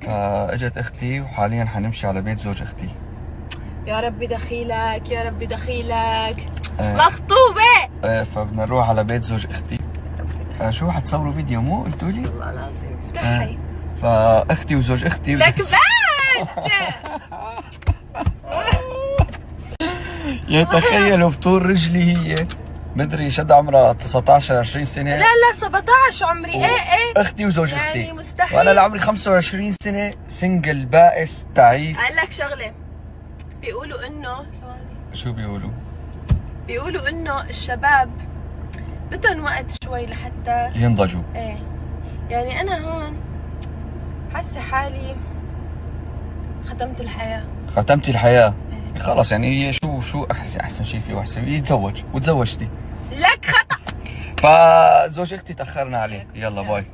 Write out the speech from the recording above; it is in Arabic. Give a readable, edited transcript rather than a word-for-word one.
فاجت اختي وحاليا حنمشي على بيت زوج اختي. يا ربي دخيلك يا ربي دخيلك. مخطوبة. فبدنا نروح على بيت زوج اختي. شو حتصوروا فيديو مو قلتوا لي؟ والله لازم افتحي. فاختي وزوج اختي لك بس. يا تخيلوا بطول رجلي هي مدري شد عمرها 19 20 سنه. لا لا 17 عمري. ايه اختي وزوج يعني اختي مستحيل. وانا لعمري 25 سنه سنجل بائس تعيس. اقول لك شغله، بيقولوا انه ثواني، شو بيقولوا؟ بيقولوا انه الشباب بدهم وقت شوي لحتى ينضجوا. ايه يعني انا هون حاسه حالي ختمت الحياه. ختمتي الحياه. إيه. خلص يعني هي شو احسن شيء فيه واحد يتزوج وتزوجتي. لك خطأ. فزوج اختي تاخرنا عليه. يلا باي.